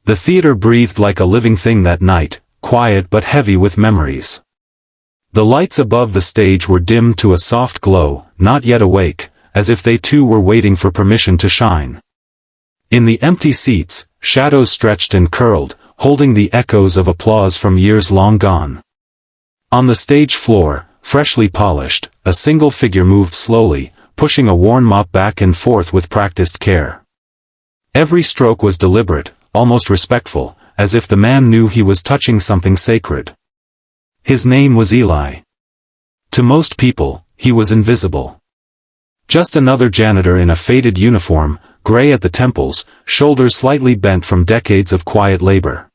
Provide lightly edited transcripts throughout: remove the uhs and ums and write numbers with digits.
The theater breathed like a living thing that night, quiet but heavy with memories. The lights above the stage were dimmed to a soft glow, not yet awake, as if they too were waiting for permission to shine. In the empty seats, shadows stretched and curled, holding the echoes of applause from years long gone. On the stage floor, freshly polished, a single figure moved slowly, pushing a worn mop back and forth with practiced care. Every stroke was deliberate, almost respectful, as if the man knew he was touching something sacred. His name was Eli. To most people, he was invisible. Just another janitor in a faded uniform, gray at the temples, shoulders slightly bent from decades of quiet labor.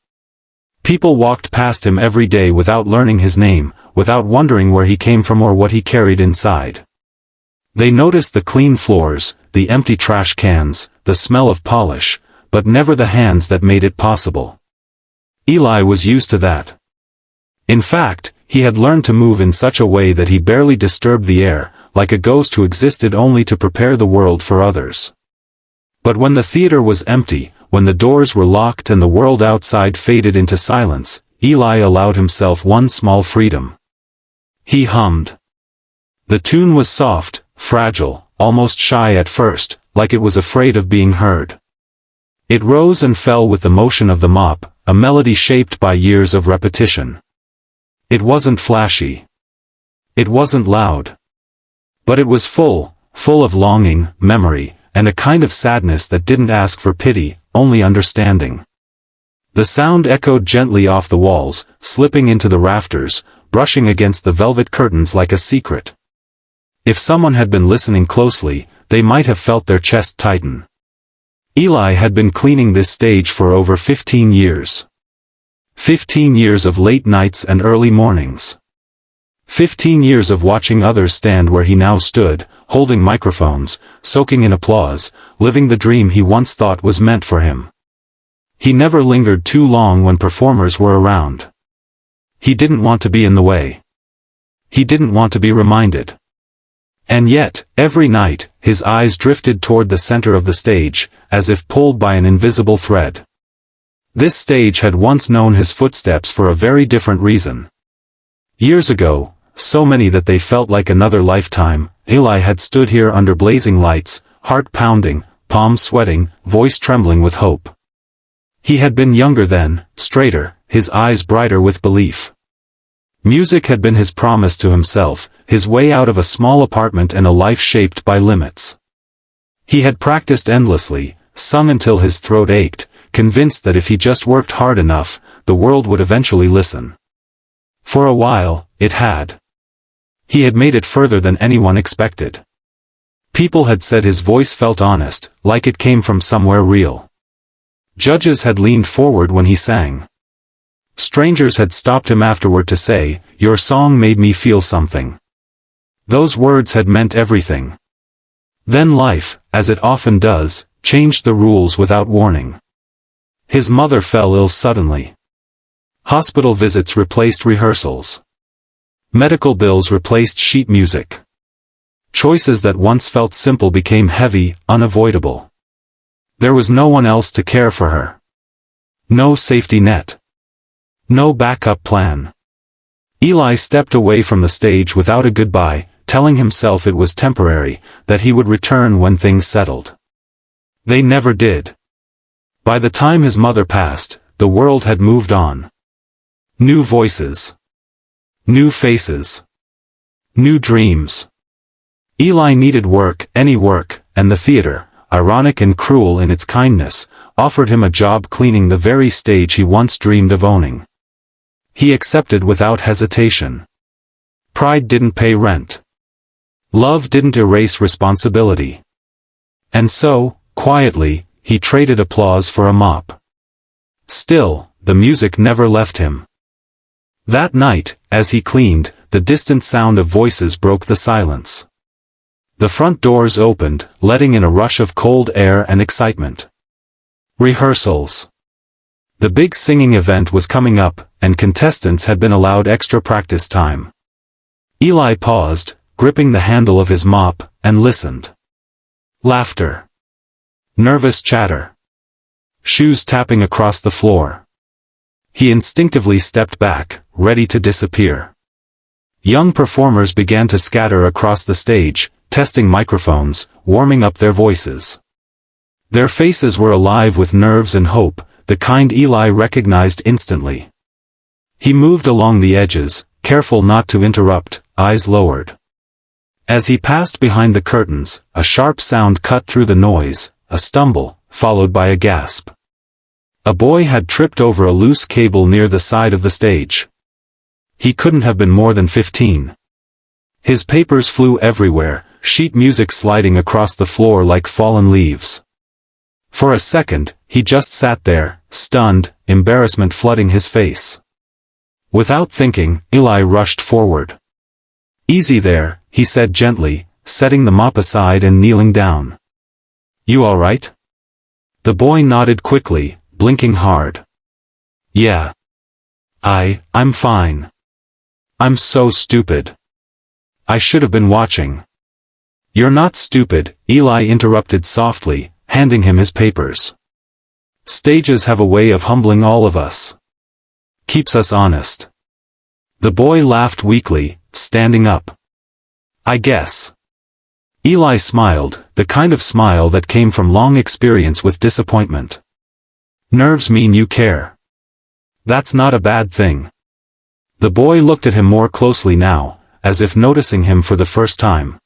People walked past him every day without learning his name, without wondering where he came from or what he carried inside. They noticed the clean floors, the empty trash cans, the smell of polish, but never the hands that made it possible. Eli was used to that. In fact, he had learned to move in such a way that he barely disturbed the air, like a ghost who existed only to prepare the world for others. But when the theater was empty, when the doors were locked and the world outside faded into silence, Eli allowed himself one small freedom. He hummed. The tune was soft, fragile, almost shy at first, like it was afraid of being heard. It rose and fell with the motion of the mop, a melody shaped by years of repetition. It wasn't flashy. It wasn't loud. But it was full of longing, memory, and a kind of sadness that didn't ask for pity, only understanding. The sound echoed gently off the walls, slipping into the rafters, brushing against the velvet curtains like a secret. If someone had been listening closely, they might have felt their chest tighten. Eli had been cleaning this stage for over 15 years. 15 years of late nights and early mornings. 15 years of watching others stand where he now stood, holding microphones, soaking in applause, living the dream he once thought was meant for him. He never lingered too long when performers were around. He didn't want to be in the way. He didn't want to be reminded. And yet, every night, his eyes drifted toward the center of the stage, as if pulled by an invisible thread. This stage had once known his footsteps for a very different reason. Years ago, so many that they felt like another lifetime, Eli had stood here under blazing lights, heart pounding, palms sweating, voice trembling with hope. He had been younger then, straighter, his eyes brighter with belief. Music had been his promise to himself, his way out of a small apartment and a life shaped by limits. He had practiced endlessly, sung until his throat ached, convinced that if he just worked hard enough, the world would eventually listen. For a while, it had. He had made it further than anyone expected. People had said his voice felt honest, like it came from somewhere real. Judges had leaned forward when he sang. Strangers had stopped him afterward to say, "Your song made me feel something." Those words had meant everything. Then life, as it often does, changed the rules without warning. His mother fell ill suddenly. Hospital visits replaced rehearsals. Medical bills replaced sheet music. Choices that once felt simple became heavy, unavoidable. There was no one else to care for her. No safety net. No backup plan. Eli stepped away from the stage without a goodbye, telling himself it was temporary, that he would return when things settled. They never did. By the time his mother passed, the world had moved on. New voices. New faces. New dreams. Eli needed work, any work, and the theater, ironic and cruel in its kindness, offered him a job cleaning the very stage he once dreamed of owning. He accepted without hesitation. Pride didn't pay rent. Love didn't erase responsibility. And so, quietly, he traded applause for a mop. Still, the music never left him. That night, as he cleaned, the distant sound of voices broke the silence. The front doors opened, letting in a rush of cold air and excitement. Rehearsals. The big singing event was coming up, and contestants had been allowed extra practice time. Eli paused, gripping the handle of his mop, and listened. Laughter. Nervous chatter. shoes tapping across the floor. He instinctively stepped back, ready to disappear. Young performers began to scatter across the stage, testing microphones, warming up their voices. Their faces were alive with nerves and hope, the kind Eli recognized instantly. He moved along the edges, careful not to interrupt, eyes lowered. As he passed behind the curtains, a sharp sound cut through the noise, a stumble, followed by a gasp. A boy had tripped over a loose cable near the side of the stage. He couldn't have been more than 15. His papers flew everywhere, sheet music sliding across the floor like fallen leaves. For a second, he just sat there, stunned, embarrassment flooding his face. Without thinking, Eli rushed forward. "Easy there," he said gently, setting the mop aside and kneeling down. "You all right?" The boy nodded quickly, blinking hard. "Yeah. I'm fine. I'm so stupid. I should have been watching." "You're not stupid," Eli interrupted softly, handing him his papers. "Stages have a way of humbling all of us. Keeps us honest." The boy laughed weakly, standing up. "I guess." Eli smiled, the kind of smile that came from long experience with disappointment. "Nerves mean you care. That's not a bad thing." The boy looked at him more closely now, as if noticing him for the first time.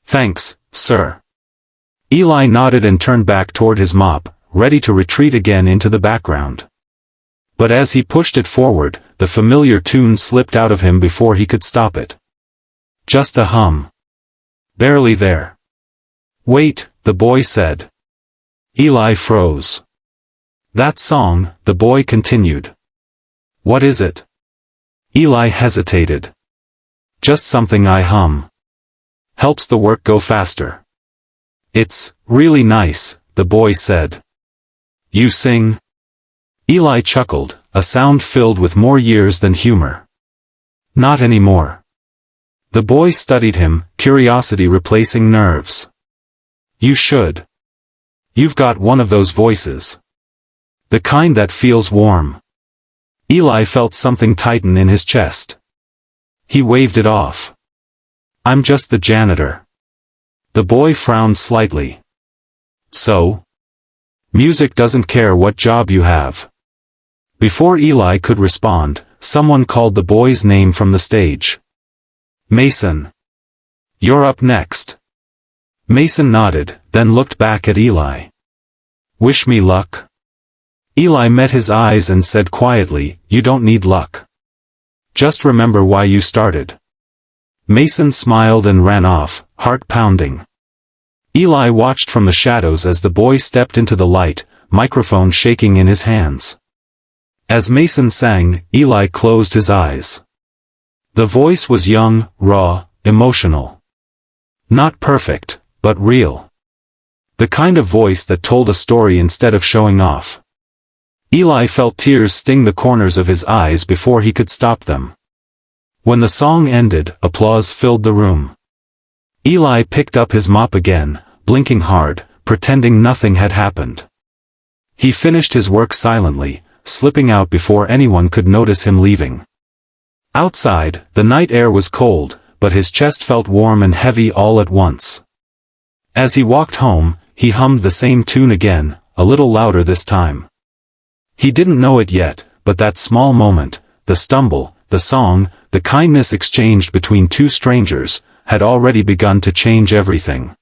"Thanks, sir." Eli nodded and turned back toward his mop, ready to retreat again into the background. But as he pushed it forward, the familiar tune slipped out of him before he could stop it. Just a hum. Barely there. "Wait," the boy said. Eli froze. "That song," the boy continued. "What is it?" Eli hesitated. "Just something I hum. Helps the work go faster." "It's really nice," the boy said. "You sing?" Eli chuckled, a sound filled with more years than humor. "Not anymore." The boy studied him, curiosity replacing nerves. "You should. You've got one of those voices. The kind that feels warm." Eli felt something tighten in his chest. He waved it off. "I'm just the janitor." The boy frowned slightly. "So? Music doesn't care what job you have." Before Eli could respond, someone called the boy's name from the stage. "Mason. You're up next." Mason nodded, then looked back at Eli. "Wish me luck." Eli met his eyes and said quietly, "You don't need luck. Just remember why you started." Mason smiled and ran off, heart pounding. Eli watched from the shadows as the boy stepped into the light, microphone shaking in his hands. As Mason sang, Eli closed his eyes. The voice was young, raw, emotional. Not perfect, but real. The kind of voice that told a story instead of showing off. Eli felt tears sting the corners of his eyes before he could stop them. When the song ended, applause filled the room. Eli picked up his mop again, blinking hard, pretending nothing had happened. He finished his work silently, slipping out before anyone could notice him leaving. Outside, the night air was cold, but his chest felt warm and heavy all at once. As he walked home, he hummed the same tune again, a little louder this time. He didn't know it yet, but that small moment, the stumble, the song, the kindness exchanged between two strangers, had already begun to change everything.